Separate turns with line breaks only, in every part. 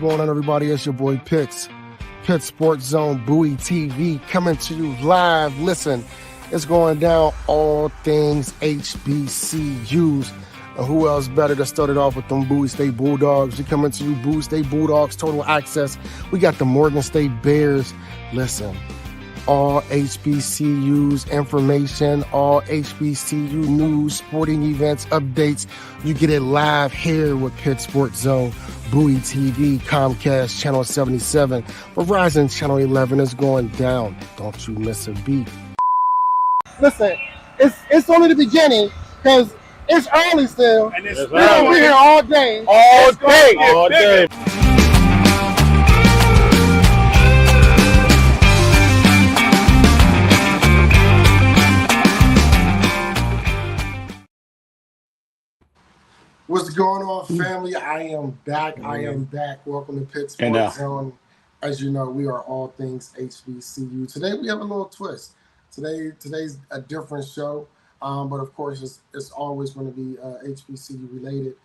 going on, everybody? It's your boy Pitts, Pitt Sports Zone, Bowie TV, coming to you live. Listen, it's going down, all things HBCUs. And who else better to start it off with them Bowie State Bulldogs? We coming to you, Bowie State Bulldogs, total access. We got the Morgan State Bears. Listen, all HBCUs information, all HBCU news, sporting events, updates. You get it live here with Pitt Sports Zone, Bowie TV, Comcast Channel 77, Verizon Channel 11 is going down. Don't you miss a beat.
Listen, it's only the beginning because it's early still.
And it's
we're gonna be here all day.
All day.
What's going on, family? I am back. Welcome to Pitt Sports Zone. As you know, we are all things HBCU. Today we have a little twist. Today's a different show, but of course it's always going to be HBCU related.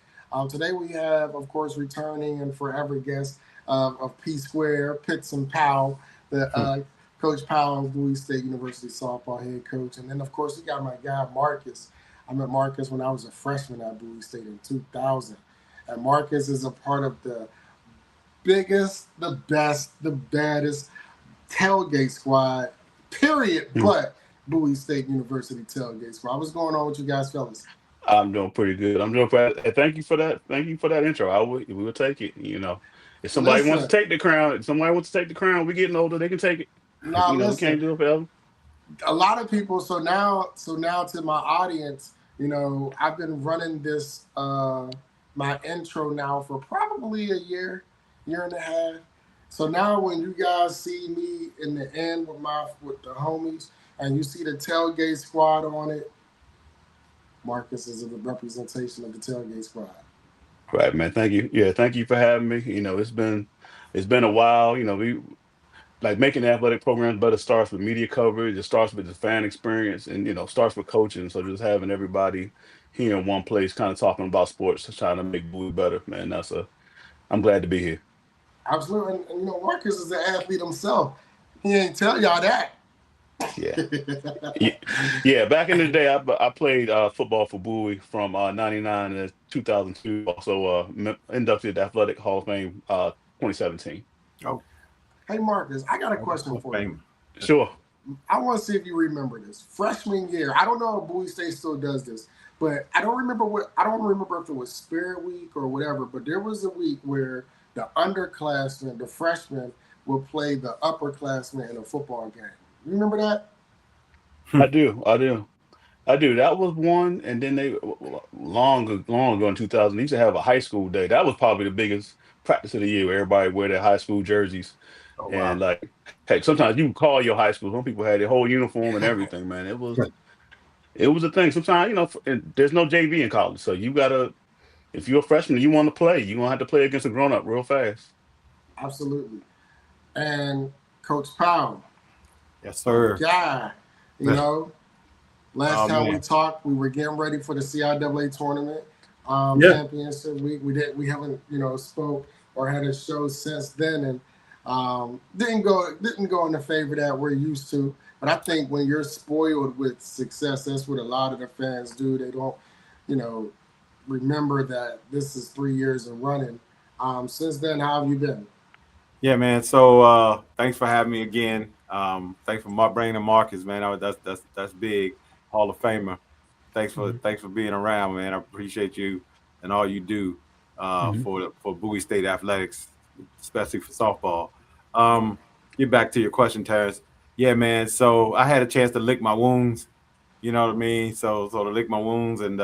Today we have, of course, returning and forever guest of P Square, Pitts and Powell, the Coach Powell, Bowie State University softball head coach, and then of course we got my guy Marcus. I met Marcus when I was a freshman at Bowie State in 2000. And Marcus is a part of the biggest, the best, the baddest tailgate squad, period, but Bowie State University tailgate squad. What's going on with you guys, fellas?
I'm doing pretty good. I'm doing pretty. Thank you for that. Thank you for that intro. We will take it. You know, if somebody wants to take the crown, we're getting older. They can take it.
No,
we can't do it forever.
A lot of people. So now to my audience. You know, I've been running this, my intro now for probably a year and a half. So now when you guys see me in the end with the homies and you see the tailgate squad on it, Marcus is a representation of the tailgate squad.
Right, man. Thank you. Yeah, thank you for having me. You know, it's been a while. You know, we like making the athletic programs better starts with media coverage. It starts with the fan experience and, starts with coaching. So just having everybody here in one place kind of talking about sports, trying to make Bowie better, man. I'm glad to be here.
Absolutely. And Marcus is an athlete himself. He ain't tell y'all that.
Yeah. Yeah. Back in the day, I played football for Bowie from 99 to 2002. Also inducted Athletic Hall of Fame 2017.
Oh. Hey, Marcus, I got a question for you.
Sure.
I want to see if you remember this. Freshman year, I don't know if Bowie State still does this, but I don't remember if it was Spirit Week or whatever, but there was a week where the underclassmen, the freshmen, would play the upperclassmen in a football game. You remember that?
I do. That was one, and then they long ago in 2000, they used to have a high school day. That was probably the biggest practice of the year where everybody wear their high school jerseys. Oh, wow. And like, heck, sometimes you can call your high school. Some people had their whole uniform and everything, man. It was a thing. Sometimes, there's no JV in college. So you gotta, if you're a freshman and you want to play, you're gonna have to play against a grown-up real fast.
Absolutely. And Coach Powell.
Yes, sir.
Yeah. Last time we talked, we were getting ready for the CIAA tournament, championship week. We haven't, spoke or had a show since then, and didn't go in the favor that we're used to. But I think when you're spoiled with success, that's what a lot of the fans do. They don't, remember that this is 3 years of running. Since then, how have you been?
Yeah, man. So thanks for having me again. Thanks for bringing Marcus, man. That's big. Hall of Famer. Thanks for being around, man. I appreciate you and all you do for Bowie State athletics, especially for softball. Get back to your question, Terrence. Yeah, man. So I had a chance to lick my wounds. You know what I mean? So to lick my wounds and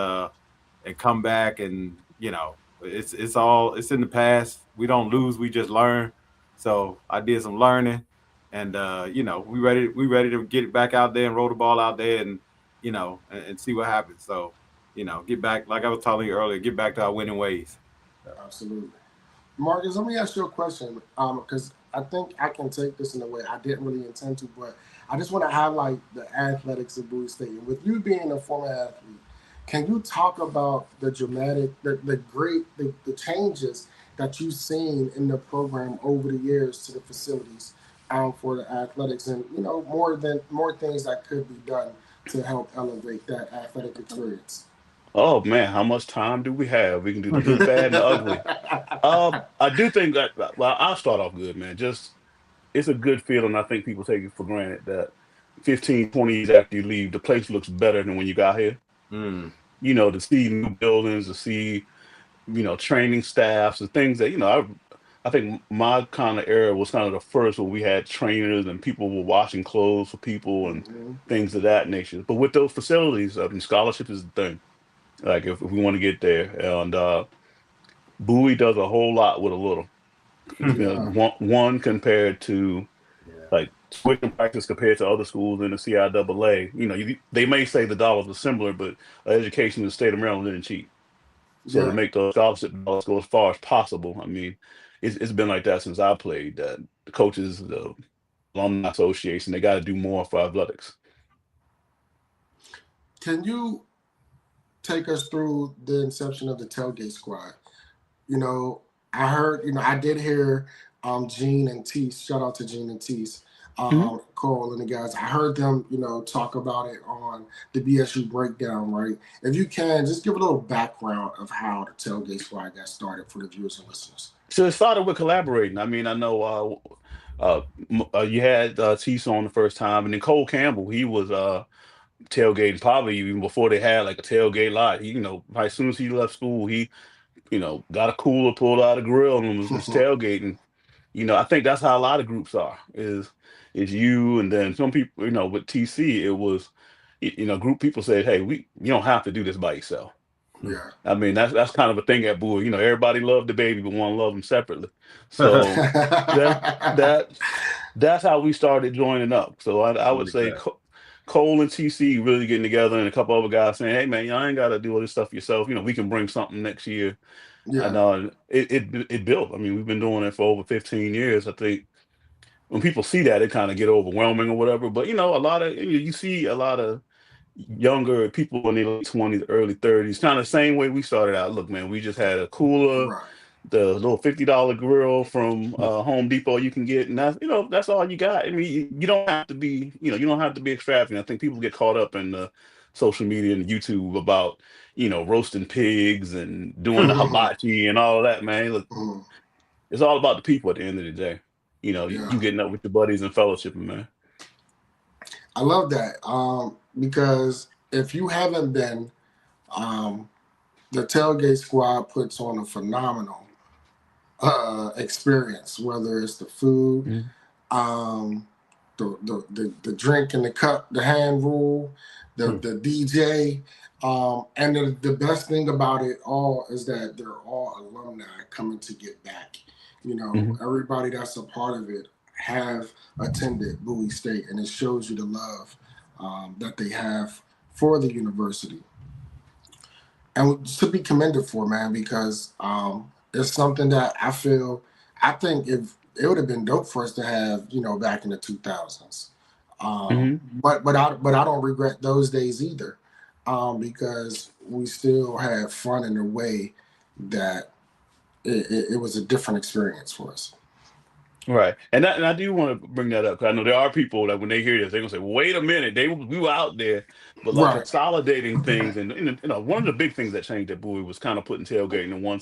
come back, and it's in the past. We don't lose, we just learn. So I did some learning, and we ready to get back out there and roll the ball out there, and and see what happens. So get back, like I was telling you earlier, get back to our winning ways.
Absolutely. Marcus, let me ask you a question, because I think I can take this in a way I didn't really intend to, but I just want to highlight the athletics of Bowie State. And with you being a former athlete, can you talk about the dramatic, the changes that you've seen in the program over the years to the facilities for the athletics, and more things that could be done to help elevate that athletic experience.
Oh man, how much time do we have? We can do the good, bad, and the ugly. I do think that. Well, I'll start off good, man. Just it's a good feeling. I think people take it for granted that 15, 20 years after you leave, the place looks better than when you got here.
Mm.
To see new buildings, to see training staffs and things that I think my kind of era was kind of the first where we had trainers and people were washing clothes for people and
Hmm.
things of that nature. But with those facilities, I mean, scholarship is the thing. Like if we want to get there, and Bowie does a whole lot with a little.
Yeah,
One compared to
Yeah.
like tuition practice compared to other schools in the CIAA. They may say the dollars are similar, but education in the state of Maryland isn't cheap. So to
yeah.
make those scholarship dollars go as far as possible, I mean, it's been like that since I played. That the coaches, the alumni association, they got to do more for athletics.
Can you take us through the inception of the tailgate squad? I heard, I did hear Gene and Teese, shout out to Gene and Teese,
Hmm.
Cole and the guys. I heard them, talk about it on the BSU breakdown, right? If you can, just give a little background of how the tailgate squad got started for the viewers and listeners.
So it started with collaborating. I mean, I know you had Tisa on the first time, and then Cole Campbell, he was tailgating probably even before they had like a tailgate lot. As soon as he left school, he got a cooler, pulled out a grill, and was tailgating. I think that's how a lot of groups are. Is you and then some people. With TC, it was group people said, "Hey, you don't have to do this by yourself."
Yeah.
I mean, that's kind of a thing at Bowie. Everybody loved the baby, but one loved him separately. So that that that's how we started joining up. So I would
Like
say
that.
Cole and TC really getting together, and a couple other guys saying, "Hey man, y'all ain't got to do all this stuff yourself. We can bring something next year." And
Yeah.
it built. I mean, we've been doing it for over 15 years. I think when people see that, it kind of get overwhelming or whatever. But a lot of you see a lot of younger people in their late 20s, early 30s, kind of same way we started out. Look, man, we just had a cooler,
Right.
the little $50 grill from Home Depot you can get, and that's all you got. I mean, you don't have to be you don't have to be extravagant. I think people get caught up in the social media and YouTube about roasting pigs and doing the hibachi and all of that. Man, look,
Mhm.
it's all about the people at the end of the day. You
Yeah.
getting up with your buddies and fellowshipping, man.
I love that because if you haven't been, um, the tailgate squad puts on a phenomenal experience, whether it's the food,
Mhm.
um, the drink in the cup, the hand rule, the DJ. And the best thing about it all is that they're all alumni coming to get back.
Mhm.
Everybody that's a part of it have attended Bowie State, and it shows you the love that they have for the university. And to be commended for, man, because it's something that I think if it would have been dope for us to have, back in the 2000s.
Mhm.
But I don't regret those days either, because we still had fun in a way that it was a different experience for us.
Right, and I do want to bring that up because I know there are people that when they hear this, they're gonna say, "Well, wait a minute, we were out there," but like
Right.
consolidating things, and one of the big things that changed at Bowie was kind of putting tailgating in one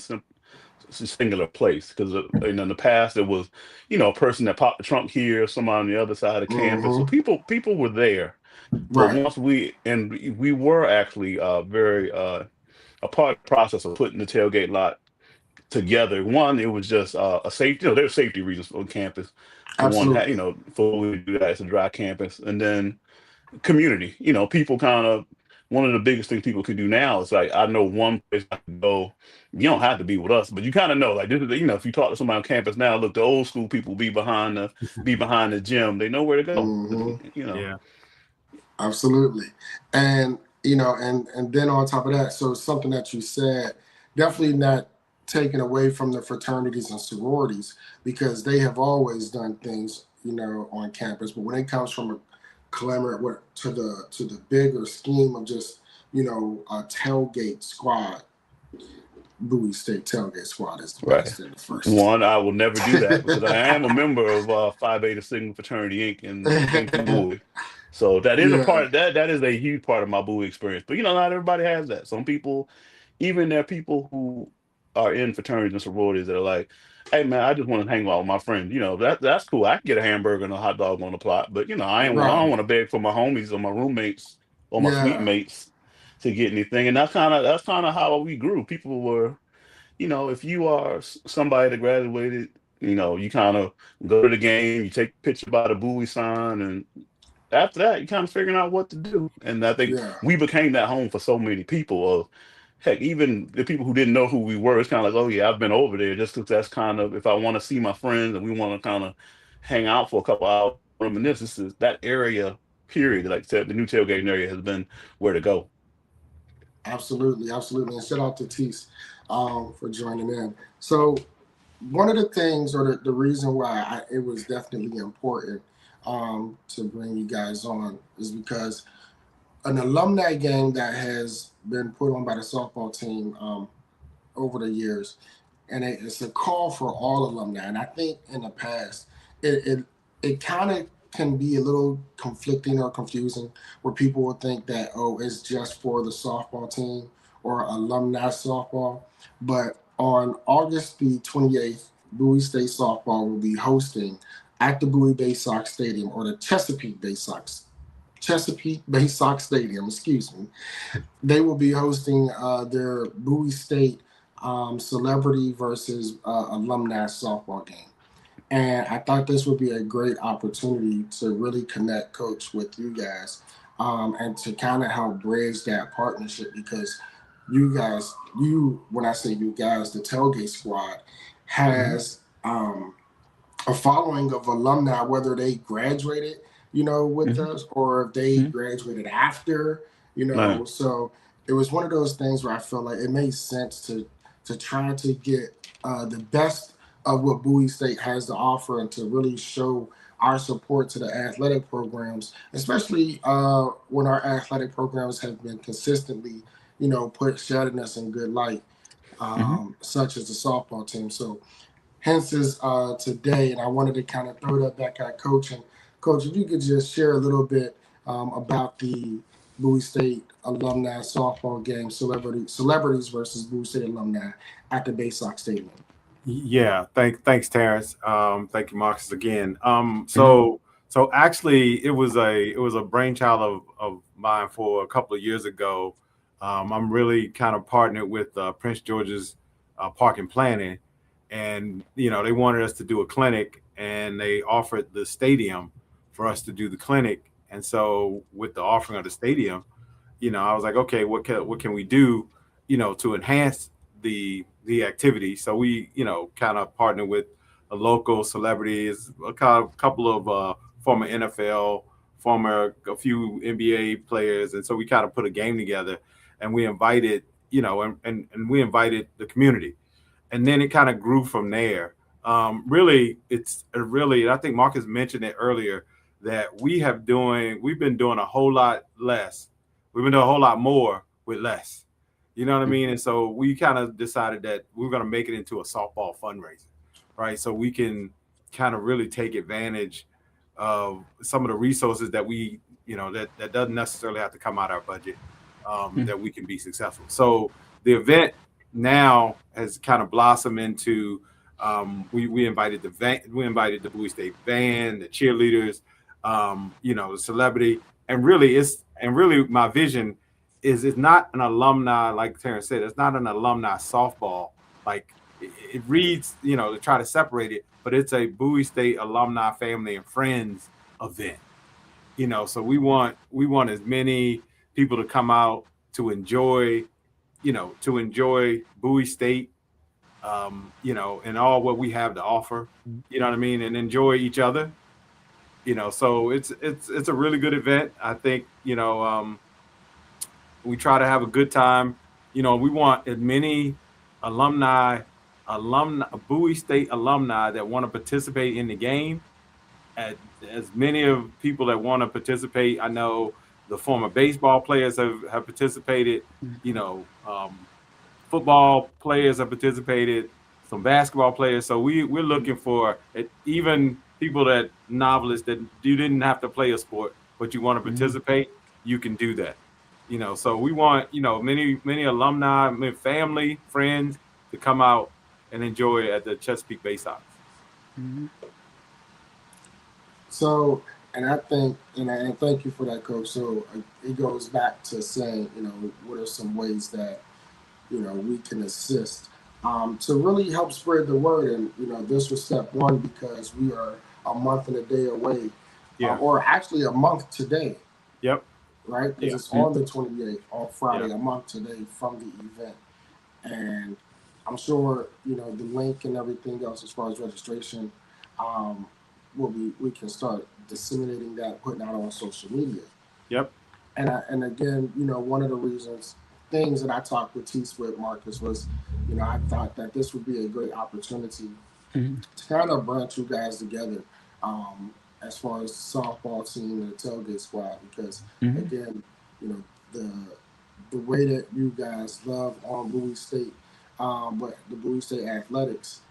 singular place because in the past it was a person that popped the trunk here, somebody on the other side of campus, so
Hmm.
people were there, but
Right.
once we were actually very a part of the process of putting the tailgate lot together. One, it was just a safety. There's safety reasons on campus. For one,
Absolutely.
for we do that, it's a dry campus, and then community. People kind of one of the biggest things people can do now is like I know one place I can go. You don't have to be with us, but you kind of know like this is if you talk to somebody on campus now, look, the old school people be behind the gym. They know where to go.
Hmm.
Yeah.
Absolutely. And and then on top of that, so something that you said, definitely not taken away from the fraternities and sororities, because they have always done things, on campus. But when it comes from a clamor to the bigger scheme of just, a tailgate squad, Bowie State Tailgate Squad is the
Right.
best and the first.
One, I will never do that because I am a member of Phi Beta Sigma Fraternity Inc. in Bowie. So that is a
Yeah,
part that is a huge part of my Bowie experience. But not everybody has that. Some people, even there are people who are in fraternities and sororities that are like, hey man, I just want to hang out with my friends. That's cool. I can get a hamburger and a hot dog on the plot, but I don't
right.
want to beg for my homies or my roommates or my suite
Yeah,
mates to get anything. And that's kind of how we grew. People were, if you are somebody that graduated, you kind of go to the game, you take a picture by the Bowie sign, and after that, you kind of figuring out what to do. And I think
yeah,
we became that home for so many people. Of heck, even the people who didn't know who we were, it's kind of like, oh yeah, I've been over there just because that's kind of if I want to see my friends and we want to kind of hang out for a couple hours, reminisce. This is that area. Period. Like I said, the new tailgating area has been where to go.
absolutely, absolutely. And shout out to Tease for joining in. So one of the things, or the reason why it was definitely important to bring you guys on is because an alumni game that has been put on by the softball team over the years, and it's a call for all alumni. And I think in the past, it kind of can be a little conflicting or confusing, where people will think that it's just for the softball team or alumni softball. But on August the 28th, Bowie State softball will be hosting at the Bowie Bay Sox Stadium, or the Chesapeake Bay Sox Stadium, excuse me. They will be hosting their Bowie State celebrity versus alumni softball game. And I thought this would be a great opportunity to really connect Coach with you guys and to kind of help bridge that partnership, because you guys, when I say you guys, the Tailgate Squad has a following of alumni, whether they graduated, with
Mm-hmm.
us, or if they
Mm-hmm.
graduated after,
Man.
So it was one of those things where I felt like it made sense to try to get the best of what Bowie State has to offer and to really show our support to the athletic programs, especially when our athletic programs have been consistently, shedding us in good light,
Mm-hmm.
such as the softball team. So hence is today, and I wanted to kind of throw that back at Coach. And Coach, if you could just share a little bit about the Bowie State alumni softball game, celebrities versus Bowie State alumni at the Bay Sox Stadium.
Yeah, thanks, Terrence. Thank you, Marcus, again.
Mm-hmm.
So actually, it was a brainchild of mine for a couple of years ago. I'm really kind of partnered with Prince George's Park and Planning, and they wanted us to do a clinic, and they offered the stadium for us to do the clinic. And so, with the offering of the stadium, I was like, okay, what can we do, to enhance the activity? So we, kind of partnered with a local celebrities, a couple of former NFL, a few NBA players, and so we kind of put a game together, and we invited, and we invited the community, and then it kind of grew from there. Really, I think Marcus mentioned it earlier that we've been doing a whole lot less. We've been doing a whole lot more with less. You know what I mean? And so we kind of decided that we're going to make it into a softball fundraiser, right? So we can kind of really take advantage of some of the resources that we, that doesn't necessarily have to come out of our budget, that we can be successful. So the event now has kind of blossomed into, we invited the Bowie State band, the cheerleaders, the celebrity, and really my vision is it's not an alumni, like Terrence said, it's not an alumni softball. Like it reads, to try to separate it, but it's a Bowie State alumni family and friends event. So we want as many people to come out to enjoy Bowie State, and all what we have to offer, you know what I mean, and enjoy each other. So it's a really good event. I think, we try to have a good time. We want as many Bowie State alumni that want to participate in the game, as many of people that want to participate. I know the former baseball players have participated, football players have participated, some basketball players. So we're looking for even people that novelists that you didn't have to play a sport, but you want to participate, you can do that. So we want, many alumni, many family, friends to come out and enjoy it at the Chesapeake Bay Sox.
So, and I think, and thank you for that, Coach. So it goes back to saying, what are some ways that, we can assist to really help spread the word. And, this was step one because we are a month and a day away, or actually a month today.
Yep.
Right? Because it's on the 28th, on Friday, a month today from the event. And I'm sure, the link and everything else as far as registration, we can start disseminating that, putting out on social media.
Yep.
And again, one of the things that I talked with T-Swift Marcus was, I thought that this would be a great opportunity to kind of branch you guys together as far as the softball team and the tailgate squad, because again, the way that you guys love on Bowie State, but the Bowie State athletics,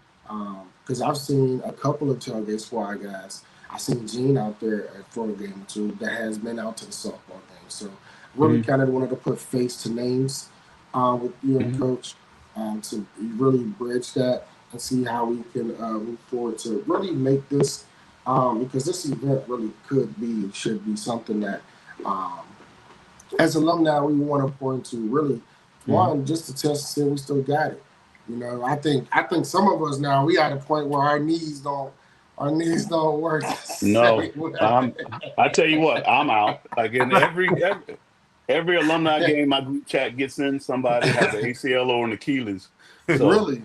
because I've seen a couple of tailgate squad guys. I've seen Gene out there for a game or two that has been out to the softball game. So really kind of wanted to put face to names with you and Coach to really bridge that and see how we can move forward to really make this, because this event really should be something that as alumni we want to pour into, really, one, just to test and see we still got it. I think some of us now, we at a point where our knees don't work.
No, I tell you what, I'm out. Like in every alumni game, my group chat gets in, somebody has an ACL or an Achilles. So,
really?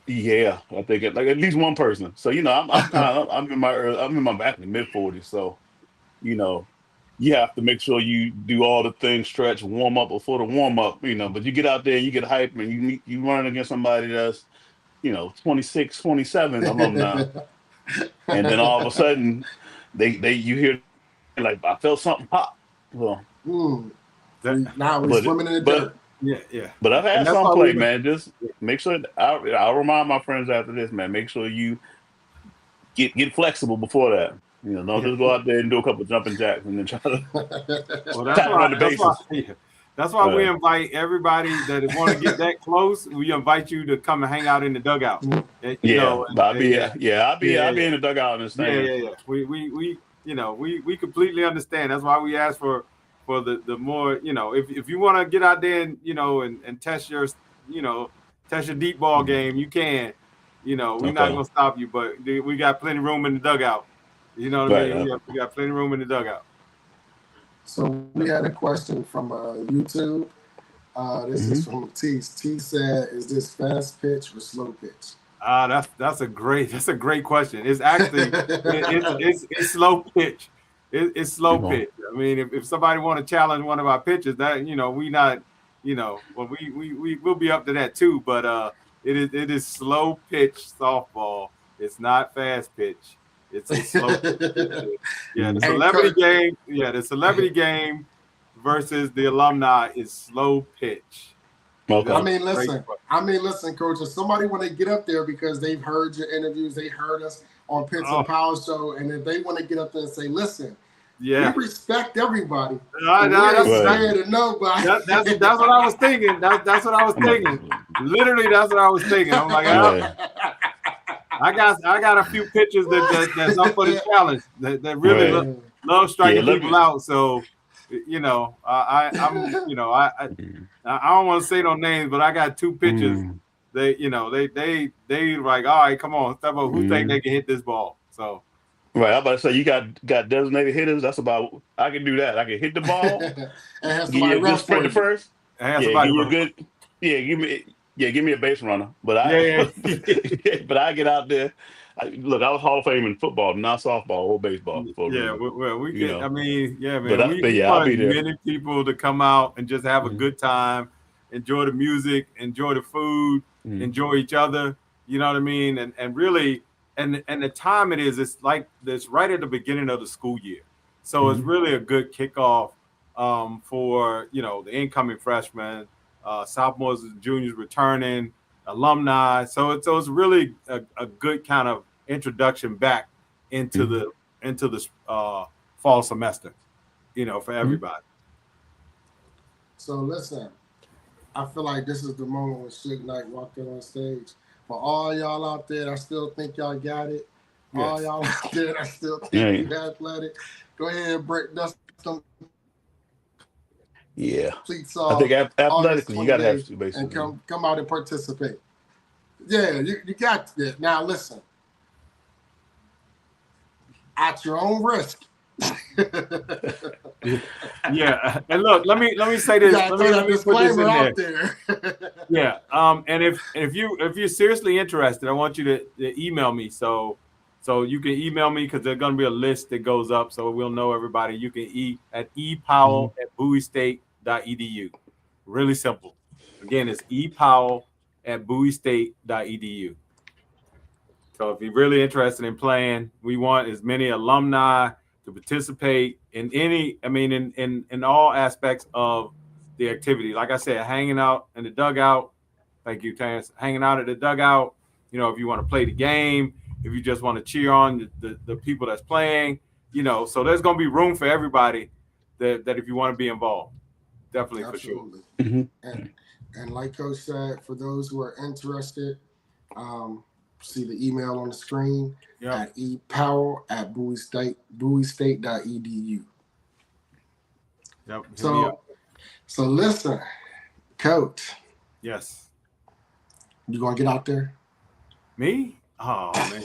Yeah, I think like at least one person. So I'm in my back in the mid-40s. So you have to make sure you do all the things, stretch, warm up before the warm up. But you get out there and you get hyped and you run against somebody that's 26, 27 alumni. And then all of a sudden, you hear like I felt something pop. Well,
now we're swimming in the dirt.
Yeah.
But I've had some play, man. Just make sure. I'll remind my friends after this, man. Make sure you get flexible before that. Don't just go out there and do a couple jumping jacks and then try to run the bases.
That's why we invite everybody that want to get that close. We invite you to come and hang out in the dugout.
I'll be in the dugout and stand.
Yeah. We completely understand. That's why we ask for the more, if you want to get out there and and test your deep ball game, you can. We're not gonna stop you, but we got plenty of room in the dugout. You know what I mean? We got plenty of room in the dugout.
So we had a question from YouTube. This is from T. T said, "Is this fast pitch or slow pitch?"
That's a great question. It's actually it's slow pitch. It's slow pitch. I mean, if somebody want to challenge one of our pitches, that we not, well, we'll be up to that too. But it is slow pitch softball. It's not fast pitch. It's a slow pitch. Yeah, the celebrity game. Yeah, the celebrity game versus the alumni is slow pitch.
Okay.
I mean, listen, Coach. If somebody want to get up there because they've heard your interviews, they heard us on Pitts and Powell show, and if they want to get up there and say, "Listen, we respect everybody. That's what I was thinking. That's what I was thinking.
Literally, that's what I was thinking. I'm like, I got a few pitches that's up for the challenge that really love striking people out. So, I don't want to say no names, but I got two pitches. They like, all right, come on, step up. Who think they can hit this ball? So.
Right, I'm about to say you got designated hitters. That's about I can do that. I can hit the ball.
And have somebody run
sprint the first. Give me a base runner. But but I get out there. Look, I was Hall of Fame in football, not softball or baseball.
We can. I mean, man.
I'll be there.
Many people to come out and just have a good time, enjoy the music, enjoy the food, enjoy each other. You know what I mean? And really. And the time it's like this right at the beginning of the school year. So it's really a good kickoff for, the incoming freshmen, sophomores and juniors returning, alumni. So it's really a good kind of introduction back into the fall semester, for everybody.
So listen, I feel like this is the moment when Suge Knight walked in on stage. For all y'all out there, I still think y'all got it.
Yes.
All y'all out there, I still think you athletic. Go ahead and break dust them.
Yeah.
Please,
I think athletically, you got to have to basically.
And come out and participate. Yeah, you got it. Now listen, at your own risk.
Yeah, and look, let me say this. Let me put this in
out
there. Yeah, and if you're seriously interested, I want you to email me. So you can email me because there's gonna be a list that goes up, so we'll know everybody. You can at epowell@bowiestate.edu. Really simple. Again, it's epowell@bowiestate.edu. So if you're really interested in playing, we want as many alumni to participate in in all aspects of the activity. Like I said, hanging out in the dugout. Thank you, Terrence. Hanging out at the dugout. If you want to play the game, if you just want to cheer on the people that's playing, so there's going to be room for everybody that if you want to be involved. Definitely.
Absolutely.
For sure.
And like Coach said, for those who are interested, see the email on the screen at epowell@bowiestate.edu.
Yep.
So listen, Coach.
Yes.
You gonna get out there?
Me? Oh man.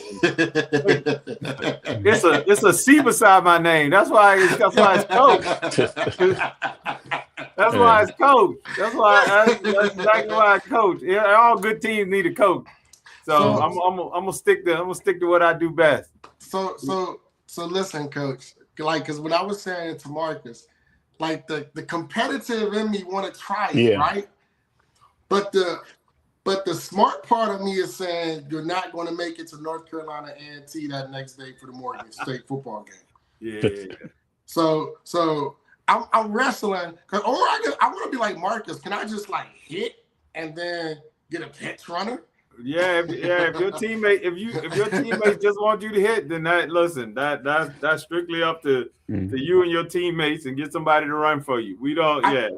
it's a C beside my name. That's why it's Coach. That's why it's Coach. That's exactly why it's Coach. Yeah, all good teams need a coach. So I'm gonna stick to what I do best.
So listen, Coach. Like, because when I was saying to Marcus, like the competitive in me want to try it, right? But the smart part of me is saying you're not going to make it to North Carolina A&T that next day for the Morgan State football game.
Yeah.
So I'm wrestling because I want to be like Marcus. Can I just hit and then get a pitch runner?
Yeah, if your teammates just want you to hit, then that's strictly up to you and your teammates, and get somebody to run for you. We don't. I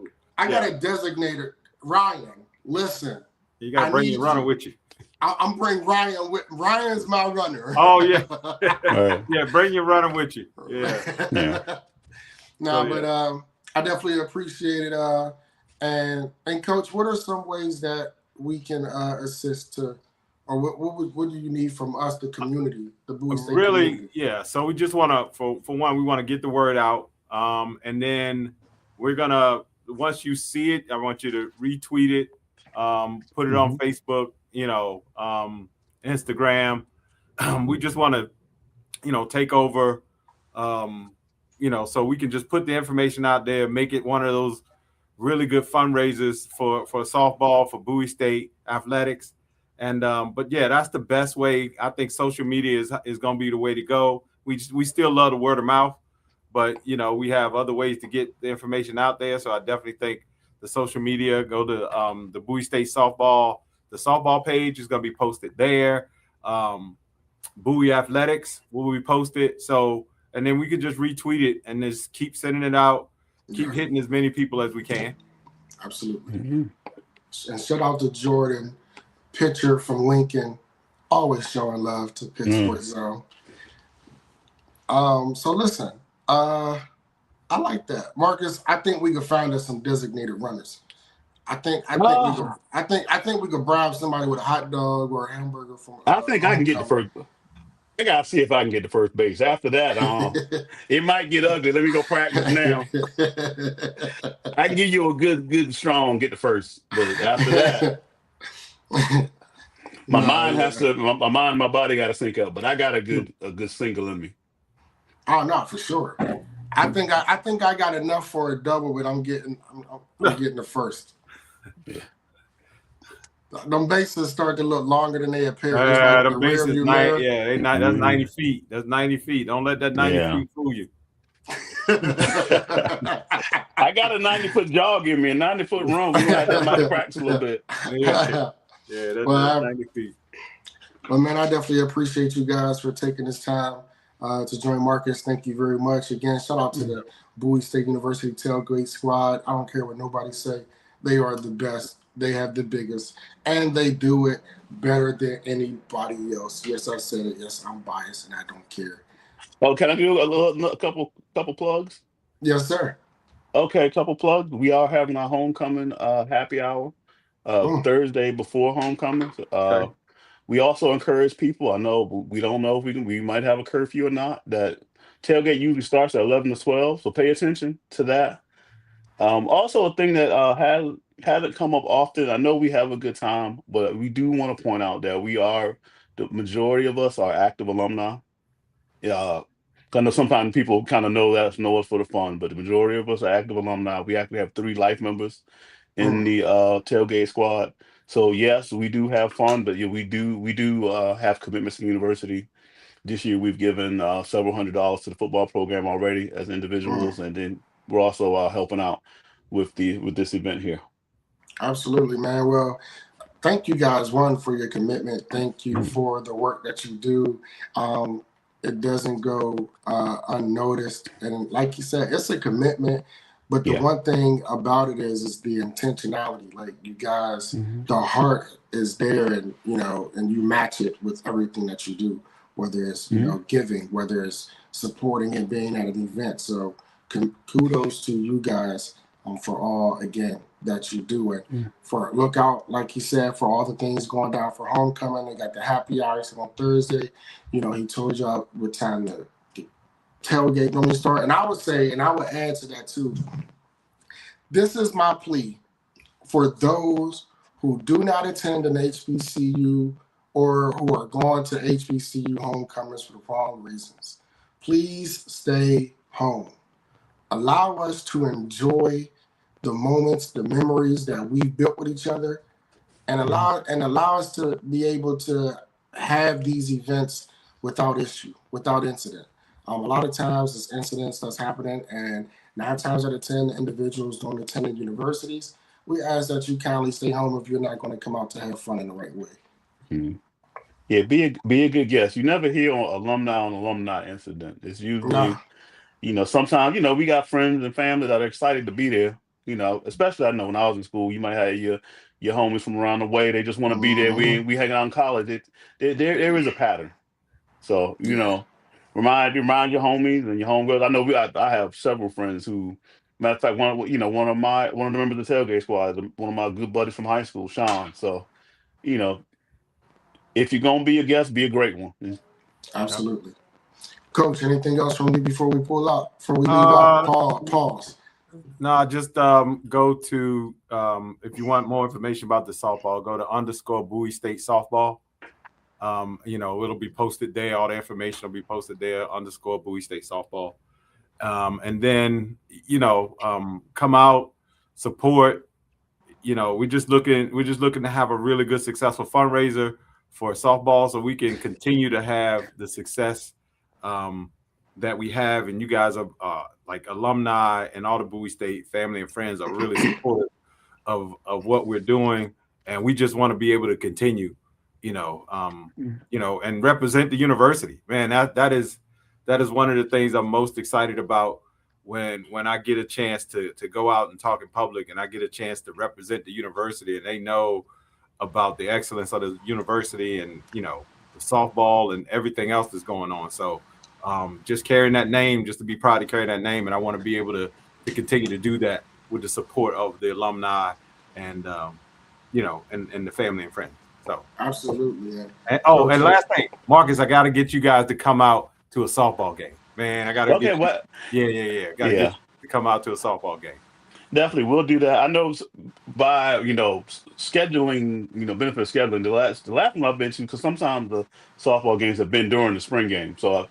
got a designator, Ryan. Listen,
you got to bring your runner with you.
I'm bring Ryan with. Ryan's my runner.
Oh yeah, yeah. Bring your runner with you. Yeah.
But I definitely appreciate it. And Coach, what are some ways that we can assist to, or what do you need from us, the community, the Bowie State community?
Yeah. So we just want to, for one, we want to get the word out, and then we're gonna, once you see it, I want you to retweet it, put it on Facebook, Instagram. We just want to, take over, so we can just put the information out there, make it one of those really good fundraisers for softball, for Bowie State athletics. And but that's the best way. I think social media is going to be the way to go. We still love the word of mouth, but we have other ways to get the information out there. So I definitely think the social media, go to the Bowie State softball. The softball page is going to be posted there. Bowie Athletics will be posted. So, and then we could just retweet it and just keep sending it out. Keep hitting as many people as we can.
Absolutely. And shout out to Jordan, pitcher from Lincoln, always showing love to Pittsburgh Zone. So listen, I like that, Marcus. I think we could find us some designated runners. I think we could bribe somebody with a hot dog or a hamburger from.
I think I can get the first. I gotta see if I can get to first base. After that, it might get ugly. Let me go practice now. I can give you a good strong get to first, but after that, my mind and my body got to sync up. But I got a good single in me.
Oh no, for sure. I think I got enough for a double, but I'm getting the first. Yeah. Them bases start to look longer than they appear.
The bases, that's 90 feet. That's 90 feet. Don't let that 90 feet fool you.
I got a 90-foot jog in me, a 90-foot run. We're gonna have that might practice a little bit.
Yeah, that's 90 feet.
Well, man, I definitely appreciate you guys for taking this time to join Marcus. Thank you very much. Again, shout out to the Bowie State University Tailgate Squad. I don't care what nobody say. They are the best. They have the biggest. And they do it better than anybody else. Yes, I said it. Yes, I'm biased and I don't care.
Oh, can I do a couple plugs?
Yes, sir.
Okay, couple plugs. We are having our homecoming happy hour Thursday before homecoming.
Okay.
We also encourage people. I know we don't know if we might have a curfew or not. That tailgate usually starts at 11 to 12, so pay attention to that. Also, a thing that hasn't come up often. I know we have a good time, but we do want to point out that the majority of us are active alumni. Yeah, I know sometimes people kind of know us for the fun, but the majority of us are active alumni. We actually have 3 life members in the tailgate squad. So yes, we do have fun, but yeah, we do have commitments to the university. This year, we've given several $100s to the football program already as individuals, and then we're also helping out with this event here.
Absolutely, man. Well, thank you guys, one, for your commitment. Thank you for the work that you do. It doesn't go unnoticed. And like you said, it's a commitment. But the one thing about it is the intentionality. Like you guys, the heart is there, and and you match it with everything that you do, whether it's giving, whether it's supporting and being at an event. So kudos to you guys for all, again, that you do it. For look out, like he said, for all the things going down for homecoming. They got the happy hours on Thursday. He told y'all what time the tailgate going to start. And I would say, and I would add to that too, this is my plea for those who do not attend an HBCU or who are going to HBCU homecomings for the wrong reasons. Please stay home. Allow us to enjoy the moments, the memories that we've built with each other, and allow us to be able to have these events without issue, without incident. A lot of times there's incidents that's happening, and 9 times out of 10, individuals don't attend the universities. We ask that you kindly stay home if you're not going to come out to have fun in the right way.
Yeah, be a good guest. You never hear on alumni incident. It's usually, sometimes, we got friends and family that are excited to be there. Especially I know when I was in school, you might have your homies from around the way. They just want to be there. We hang out in college. There is a pattern. So remind your homies and your homegirls. I know I have several friends who, matter of fact, one of the members of the tailgate squad is one of my good buddies from high school, Sean. So if you're gonna be a guest, be a great one.
Absolutely. Coach, anything else from you before we pull out? Before we leave out? Pause.
No, just go to if you want more information about the softball, go to _Bowie State Softball. It'll be posted there. All the information will be posted there, _Bowie State Softball. And then come out, support. We're just looking to have a really good, successful fundraiser for softball, so we can continue to have the success that we have. And you guys are like alumni, and all the Bowie State family and friends are really supportive of what we're doing, and we just want to be able to continue, and represent the university. Man, that is one of the things I'm most excited about when I get a chance to go out and talk in public, and I get a chance to represent the university, and they know about the excellence of the university, and the softball and everything else that's going on. So just carrying that name, just to be proud to carry that name, and I want to be able to continue to do that with the support of the alumni and and the family and friends. So
absolutely, yeah.
And last thing, Marcus, I got to get you guys to come out to a softball game, man. I got to get
what?
Yeah. Got to get you to come out to a softball game.
Definitely, we'll do that. I know by scheduling, benefit of scheduling. The last one I've been to, because sometimes the softball games have been during the spring game, so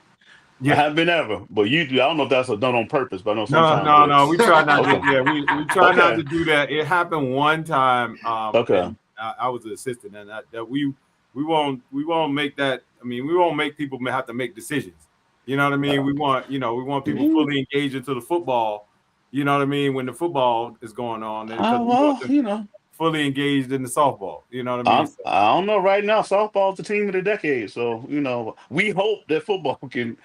I haven't been ever. But you do. I don't know if that's done on purpose, but I know sometimes.
No. We try not to. Yeah, we try not to do that. It happened one time.
Okay.
I was an assistant, and we won't make that. I mean, we won't make people have to make decisions. You know what I mean? We want people fully engaged into the football. You know what I mean? When the football is going on, because we want them fully engaged in the softball. You know what I mean?
I don't know. Right now, softball's the team of the decade. So we hope that football can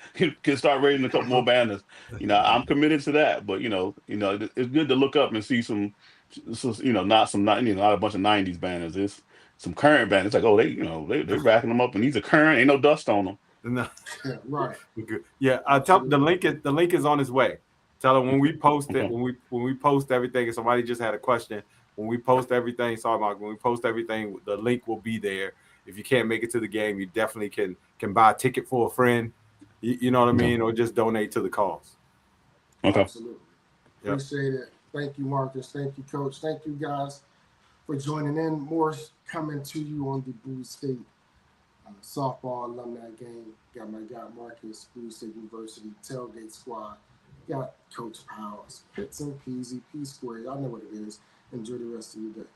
start raising a couple more banners. I'm committed to that. But it's good to look up and see not a bunch of '90s banners. It's some current banners. It's like, oh, they're racking them up, and these are current. Ain't no dust on them.
No.
Yeah, right.
Good. Yeah, I tell the link is on its way. Tell them when we post it,
Okay.
when we post everything, and somebody just had a question. When we post everything, when we post everything, the link will be there. If you can't make it to the game, you definitely can buy a ticket for a friend. You know what I mean, or just donate to the cause.
Okay.
Absolutely. Yep. Appreciate it. Thank you, Marcus. Thank you, Coach. Thank you, guys, for joining in. More coming to you on the Bowie State Softball Alumni Game. Got my guy Marcus, Bowie State University Tailgate Squad. Got Coach Powell, Pitts and Peasy, P Square. Y'all know what it is. Enjoy the rest of your day.